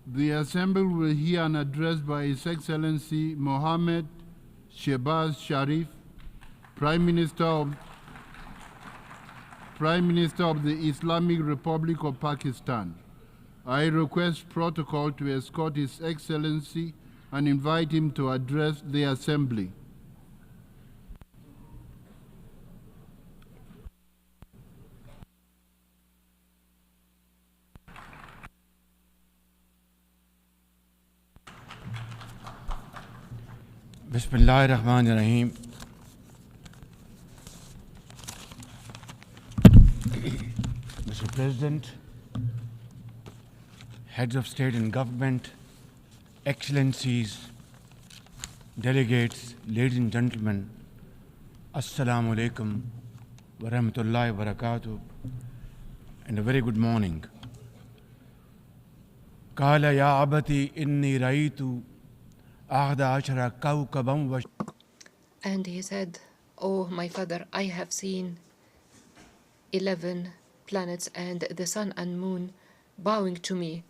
The Assembly will hear an address by His Excellency Mohammed Shehbaz Sharif, Prime Minister of the Islamic Republic of Pakistan. I request protocol to escort His Excellency and invite him to address the Assembly. Bismillahir Rahmanir Rahim. Mr. President, heads of state and government, excellencies, delegates, ladies and gentlemen, Assalamu alaikum wa rahmatullahi wa barakatuh, and a very good morning. Qala ya abati inni raitu ahda ashara kawkaban wa. And he said, "Oh, my father, I have seen 11 planets and the sun and moon bowing to me."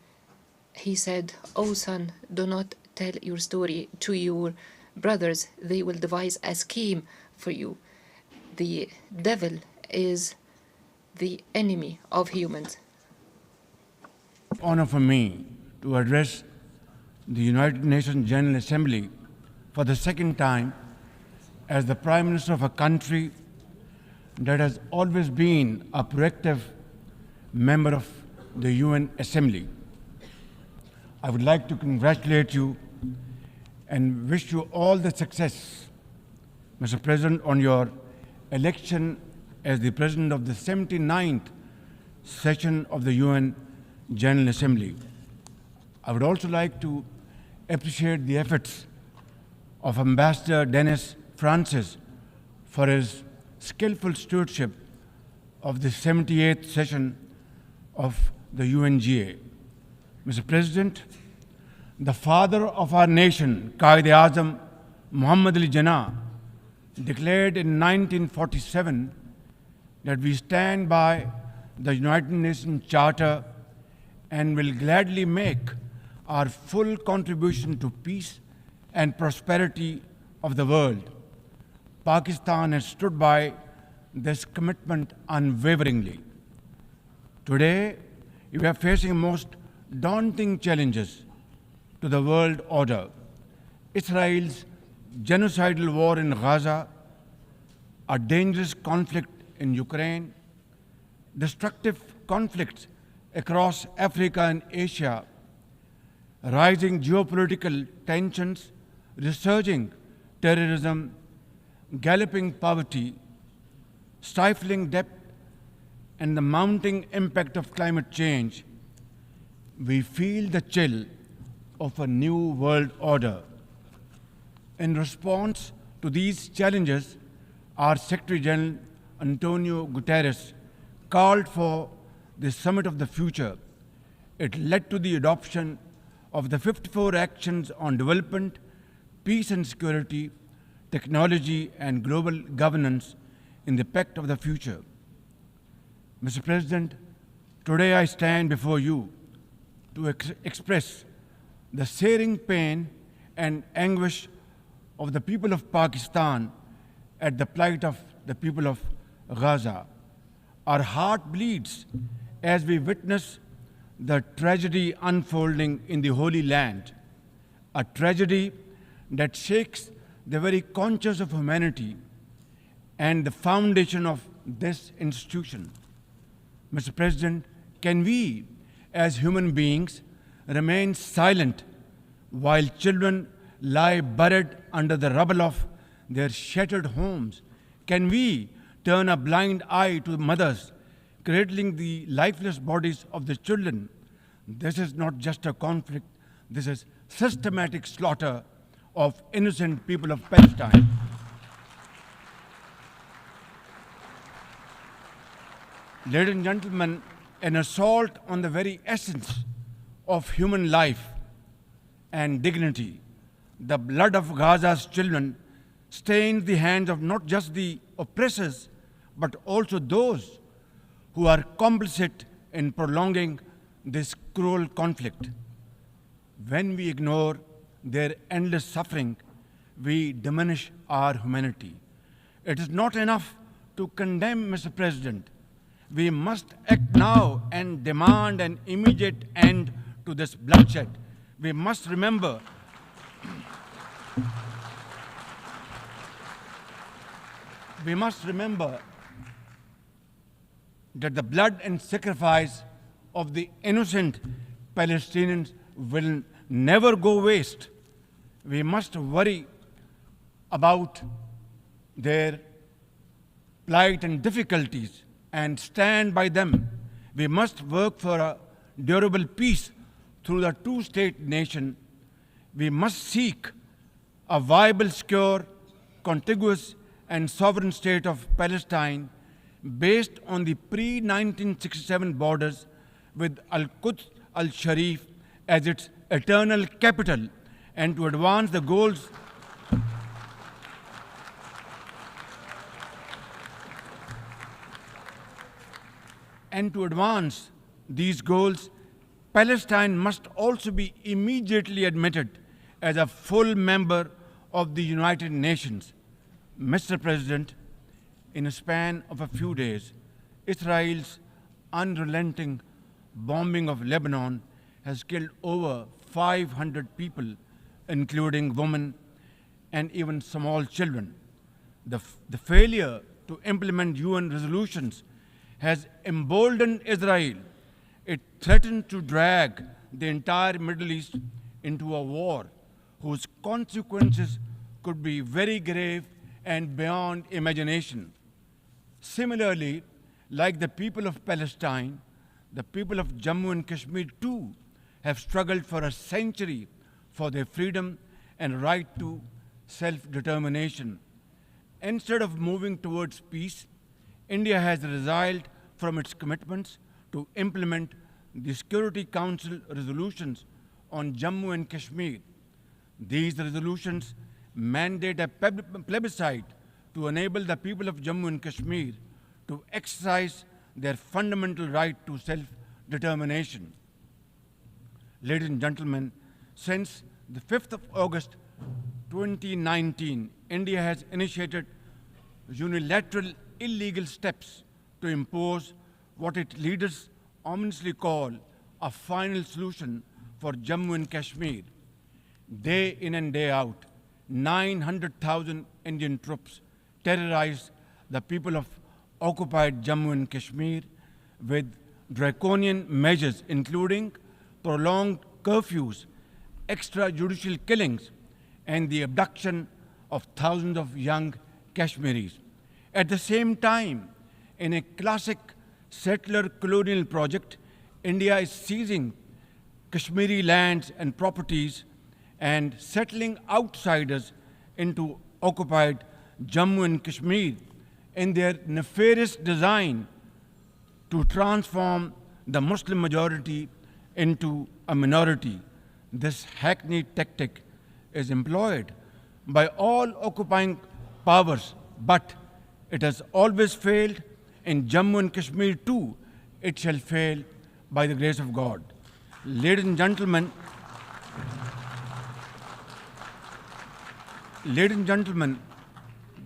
He said, "Oh, son, do not tell your story to your brothers. They will devise a scheme for you. The devil is the enemy of humans." Honor for me to address the United Nations General Assembly for the second time as the Prime Minister of a country that has always been a proactive member of the UN Assembly. I would like to congratulate you and wish you all the success, Mr. President, on your election as the President of the 79th session of the UN General Assembly. I would also like to appreciate the efforts of Ambassador Dennis Francis for his skillful stewardship of the 78th session of the UNGA. Mr. President, the father of our nation, Qaid-e-Azam Muhammad Ali Jinnah, declared in 1947 that we stand by the United Nations Charter and will gladly make our full contribution to peace and prosperity of the world. Pakistan has stood by this commitment unwaveringly. Today, we are facing most daunting challenges to the world order. Israel's genocidal war in Gaza, a dangerous conflict in Ukraine, destructive conflicts across Africa and Asia, rising geopolitical tensions, resurging terrorism, galloping poverty, stifling debt, and the mounting impact of climate change, we feel the chill of a new world order. In response to these challenges, our Secretary General Antonio Guterres called for the Summit of the Future. It led to the adoption of the 54 actions on development, peace and security, technology and global governance in the Pact of the Future. Mr. President, today I stand before you to express the searing pain and anguish of the people of Pakistan at the plight of the people of Gaza. Our heart bleeds as we witness the tragedy unfolding in the Holy Land, a tragedy that shakes the very conscience of humanity and the foundation of this institution. Mr. President, can we, as human beings, remain silent while children lie buried under the rubble of their shattered homes? Can we turn a blind eye to mothers cradling the lifeless bodies of the children? This is not just a conflict, this is systematic slaughter of innocent people of Palestine. Ladies and gentlemen, an assault on the very essence of human life and dignity. The blood of Gaza's children stains the hands of not just the oppressors, but also those who are complicit in prolonging this cruel conflict. When we ignore their endless suffering, we diminish our humanity. It is not enough to condemn, Mr. President. We must act now and demand an immediate end to this bloodshed. We must remember that the blood and sacrifice of the innocent Palestinians will never go waste. We must worry about their plight and difficulties and stand by them. We must work for a durable peace through the two-state nation. We must seek a viable, secure, contiguous, and sovereign state of Palestine based on the pre-1967 borders with Al-Quds al-Sharif as its eternal capital, and to advance the goals these goals, Palestine must also be immediately admitted as a full member of the United Nations. Mr. President, in a span of a few days, Israel's unrelenting bombing of Lebanon has killed over 500 people, including women and even small children. The failure to implement UN resolutions has emboldened Israel. It threatens to drag the entire Middle East into a war whose consequences could be very grave and beyond imagination. Similarly, like the people of Palestine, the people of Jammu and Kashmir too have struggled for a century for their freedom and right to self-determination. Instead of moving towards peace, India has resiled from its commitments to implement the Security Council resolutions on Jammu and Kashmir. These resolutions mandate a plebiscite to enable the people of Jammu and Kashmir to exercise their fundamental right to self-determination. Ladies and gentlemen, since the 5th of August 2019, India has initiated unilateral illegal steps to impose what its leaders ominously call a final solution for Jammu and Kashmir. Day in and day out, 900,000 Indian troops terrorized the people of occupied Jammu and Kashmir with draconian measures, including prolonged curfews, extrajudicial killings, and the abduction of thousands of young Kashmiris. At the same time, in a classic settler colonial project, India is seizing Kashmiri lands and properties and settling outsiders into occupied Jammu and Kashmir in their nefarious design to transform the Muslim majority into a minority. This hackneyed tactic is employed by all occupying powers, but it has always failed. In Jammu and Kashmir too, it shall fail by the grace of God. Ladies and gentlemen,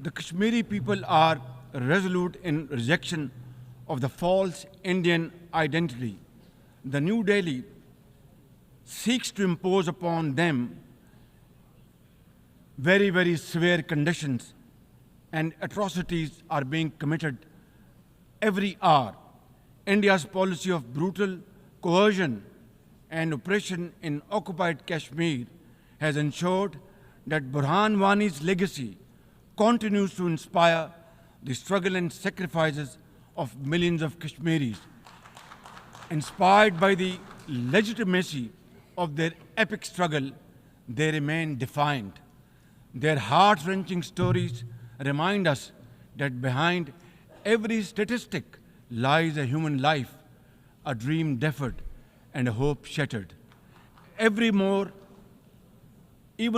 the Kashmiri people are resolute in rejection of the false Indian identity. The New Delhi seeks to impose upon them very, very severe conditions, and atrocities are being committed every hour. India's policy of brutal coercion and oppression in occupied Kashmir has ensured that Burhan Wani's legacy continues to inspire the struggle and sacrifices of millions of Kashmiris. Inspired by the legitimacy of their epic struggle, they remain defiant. Their heart-wrenching stories remind us that behind every statistic lies a human life, a dream deferred, and a hope shattered. Even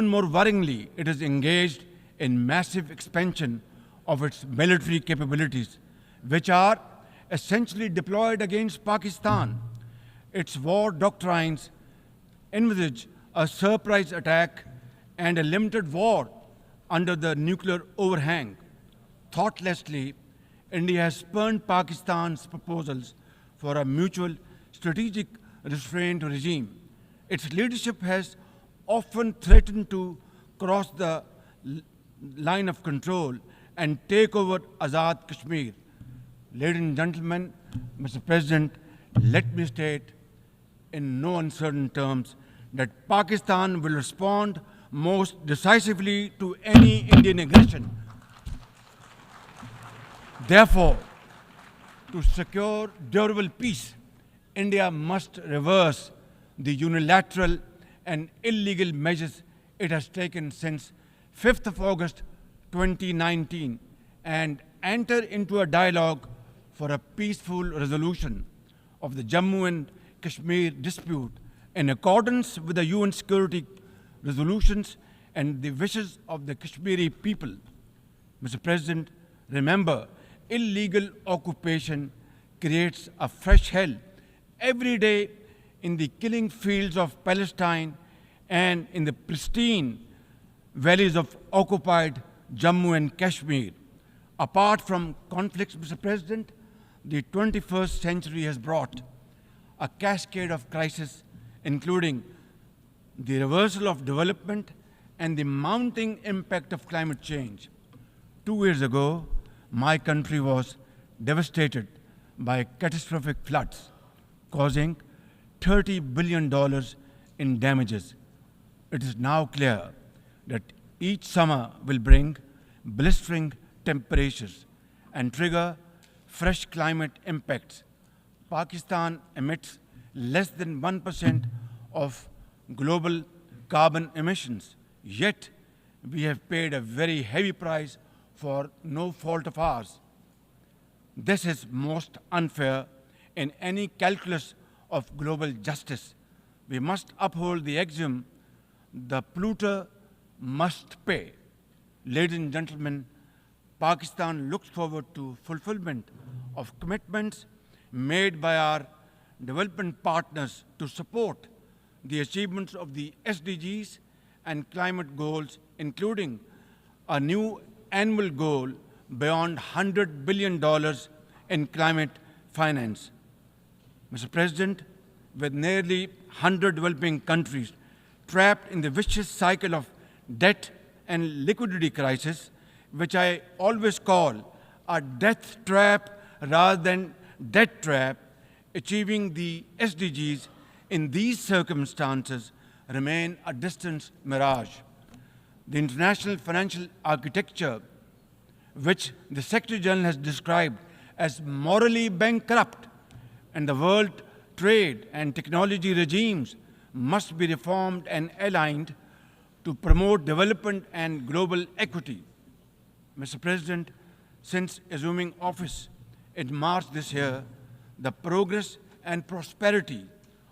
more worryingly, it is engaged in massive expansion of its military capabilities, which are essentially deployed against Pakistan. Its war doctrines envisage a surprise attack, and a limited war under the nuclear overhang. Thoughtlessly, India has spurned Pakistan's proposals for a mutual strategic restraint regime. Its leadership has often threatened to cross the line of control and take over Azad Kashmir. Ladies and gentlemen, Mr. President, let me state in no uncertain terms that Pakistan will respond most decisively to any Indian aggression. Therefore, to secure durable peace, India must reverse the unilateral and illegal measures it has taken since 5th of August 2019 and enter into a dialogue for a peaceful resolution of the Jammu and Kashmir dispute in accordance with the UN security resolutions and the wishes of the Kashmiri people. Mr. President, remember, illegal occupation creates a fresh hell every day in the killing fields of Palestine and in the pristine valleys of occupied Jammu and Kashmir. Apart from conflicts, Mr. President, the 21st century has brought a cascade of crises, including the reversal of development and the mounting impact of climate change. 2 years ago, my country was devastated by catastrophic floods, causing $30 billion in damages. It is now clear that each summer will bring blistering temperatures and trigger fresh climate impacts. Pakistan emits less than 1% of global carbon emissions, yet we have paid a very heavy price for no fault of ours. This is most unfair in any calculus of global justice. We must uphold the axiom, the polluter must pay. Ladies and gentlemen, Pakistan looks forward to fulfillment of commitments made by our development partners to support the achievements of the SDGs and climate goals, including a new annual goal beyond $100 billion in climate finance. Mr. President, with nearly 100 developing countries trapped in the vicious cycle of debt and liquidity crisis, which I always call a death trap rather than debt trap, achieving the SDGs in these circumstances remain a distant mirage. The international financial architecture, which the Secretary General has described as morally bankrupt, and the world trade and technology regimes must be reformed and aligned to promote development and global equity. Mr. President, since assuming office in March this year, the progress and prosperity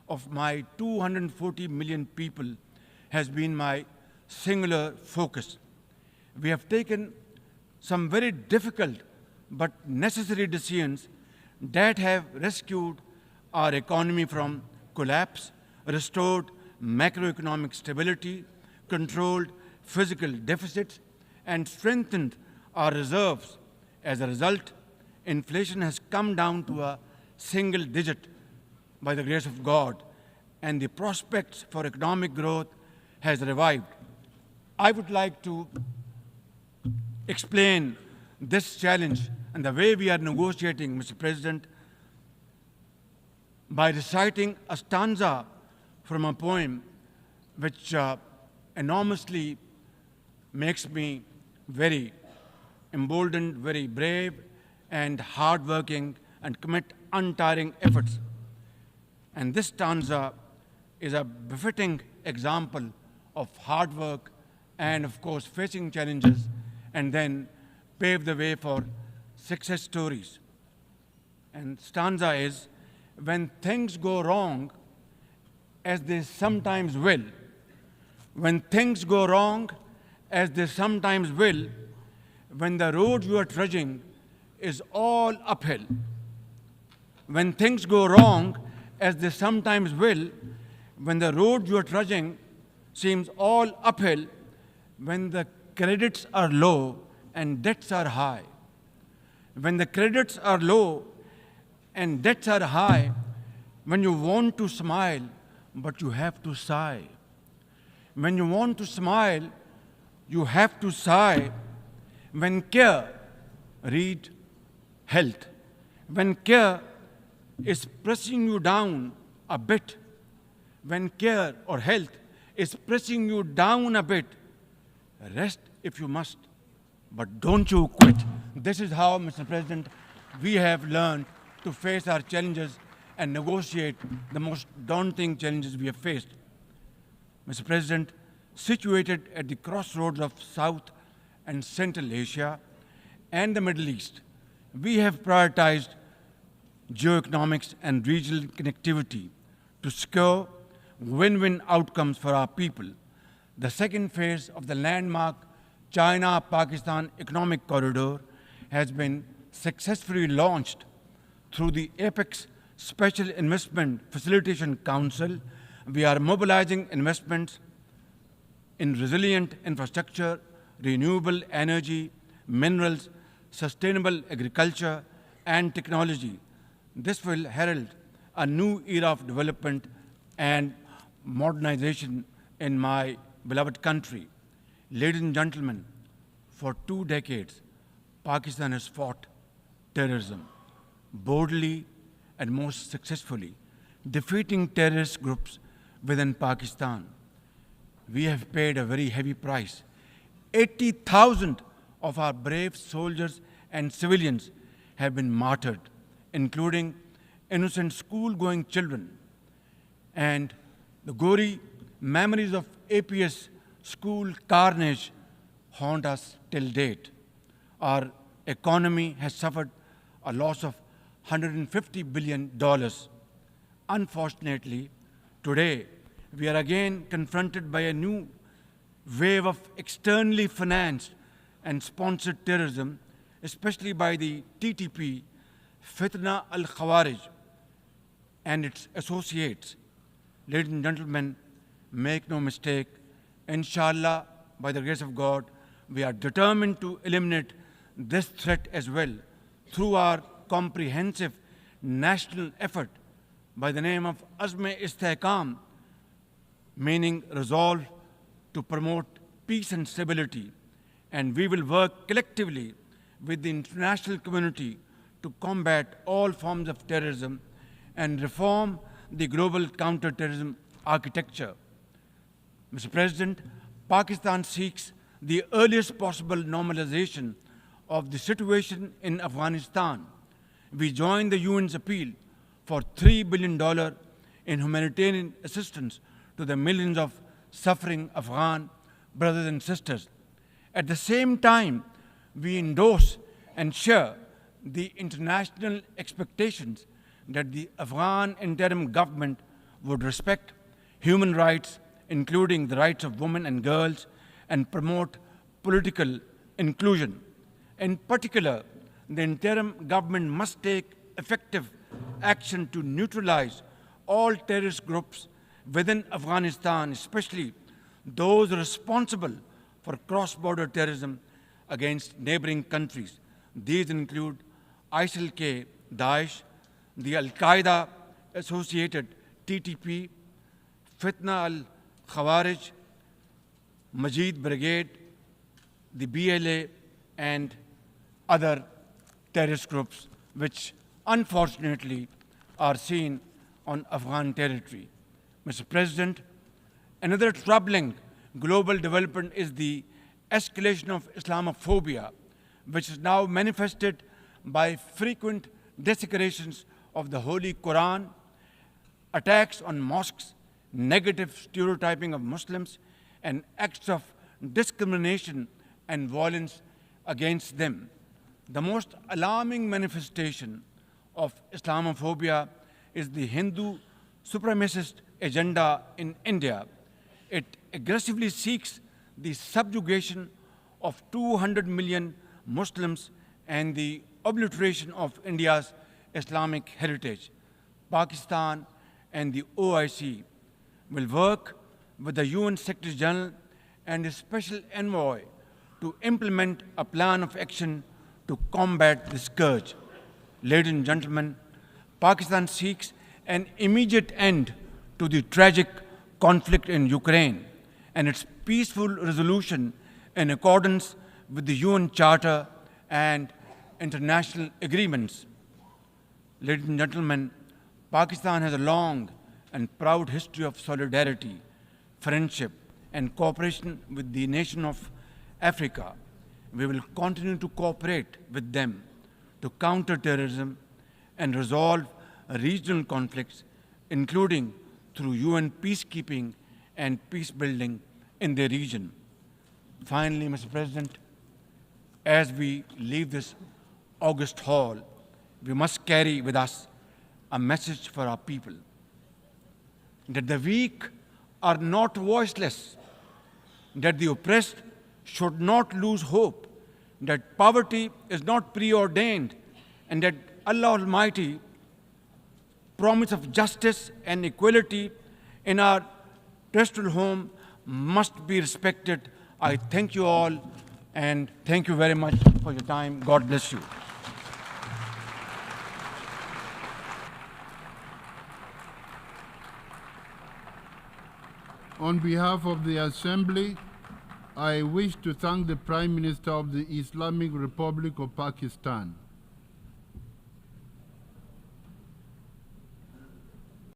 of my 240 million people has been my singular focus. We have taken some very difficult but necessary decisions that have rescued our economy from collapse, restored macroeconomic stability, controlled physical deficits, and strengthened our reserves. As a result, inflation has come down to a single digit by the grace of God, and the prospects for economic growth has revived. I would like to explain this challenge and the way we are negotiating, Mr. President, by reciting a stanza from a poem which enormously makes me very emboldened, very brave, and hardworking, and commit untiring efforts. And this stanza is a befitting example of hard work and, of course, facing challenges, and then pave the way for success stories. And stanza is, when things go wrong, as they sometimes will, when things go wrong, as they sometimes will, when the road you are trudging is all uphill, when things go wrong, as they sometimes will, when the road you are trudging seems all uphill when the credits are low and debts are high. When the credits are low and debts are high, when you want to smile, but you have to sigh. When you want to smile, you have to sigh. When care, read health. When care is pressing you down a bit, when care or health is pressing you down a bit, rest if you must, but don't you quit. This is how, Mr. President, we have learned to face our challenges and negotiate the most daunting challenges we have faced. Mr. President, situated at the crossroads of South and Central Asia and the Middle East, we have prioritized geoeconomics and regional connectivity to secure win-win outcomes for our people. The second phase of the landmark China-Pakistan Economic Corridor has been successfully launched through the Apex Special Investment Facilitation Council. We are mobilizing investments in resilient infrastructure, renewable energy, minerals, sustainable agriculture, and technology. This will herald a new era of development and modernization in my beloved country. Ladies and gentlemen, for 2 decades, Pakistan has fought terrorism boldly and most successfully, defeating terrorist groups within Pakistan. We have paid a very heavy price. 80,000 of our brave soldiers and civilians have been martyred, including innocent school-going children. And the gory memories of APS school carnage haunt us till date. Our economy has suffered a loss of $150 billion. Unfortunately, today, we are again confronted by a new wave of externally financed and sponsored terrorism, especially by the TTP, Fitna al-Khawarij, and its associates. Ladies and gentlemen, make no mistake, inshallah, by the grace of God, we are determined to eliminate this threat as well through our comprehensive national effort by the name of Azm-e-Istehkam, meaning resolve to promote peace and stability. And we will work collectively with the international community to combat all forms of terrorism and reform the global counterterrorism architecture. Mr. President, Pakistan seeks the earliest possible normalization of the situation in Afghanistan. We join the UN's appeal for $3 billion in humanitarian assistance to the millions of suffering Afghan brothers and sisters. At the same time, we endorse and share the international expectations that the Afghan interim government would respect human rights, including the rights of women and girls, and promote political inclusion. In particular, the interim government must take effective action to neutralize all terrorist groups within Afghanistan, especially those responsible for cross-border terrorism against neighboring countries. These include ISIL-K, Daesh, the Al-Qaeda associated TTP, Fitna al-Khawarij, Majid Brigade, the BLA, and other terrorist groups which unfortunately are seen on Afghan territory. Mr. President, another troubling global development is the escalation of Islamophobia, which is now manifested by frequent desecrations of the Holy Quran, attacks on mosques, negative stereotyping of Muslims, and acts of discrimination and violence against them. The most alarming manifestation of Islamophobia is the Hindu supremacist agenda in India. It aggressively seeks the subjugation of 200 million Muslims and the obliteration of India's Islamic heritage. Pakistan and the OIC will work with the UN Secretary General and his special envoy to implement a plan of action to combat the scourge. Ladies and gentlemen, Pakistan seeks an immediate end to the tragic conflict in Ukraine and its peaceful resolution in accordance with the UN Charter and international agreements. Ladies and gentlemen, Pakistan has a long and proud history of solidarity, friendship, and cooperation with the nation of Africa. We will continue to cooperate with them to counter terrorism and resolve regional conflicts, including through UN peacekeeping and peace building in the region. Finally, Mr. President, as we leave this august hall, we must carry with us a message for our people, that the weak are not voiceless, that the oppressed should not lose hope, that poverty is not preordained, and that Allah Almighty promise of justice and equality in our terrestrial home must be respected. I thank you all, and thank you very much for your time. God bless you. On behalf of the Assembly, I wish to thank the Prime Minister of the Islamic Republic of Pakistan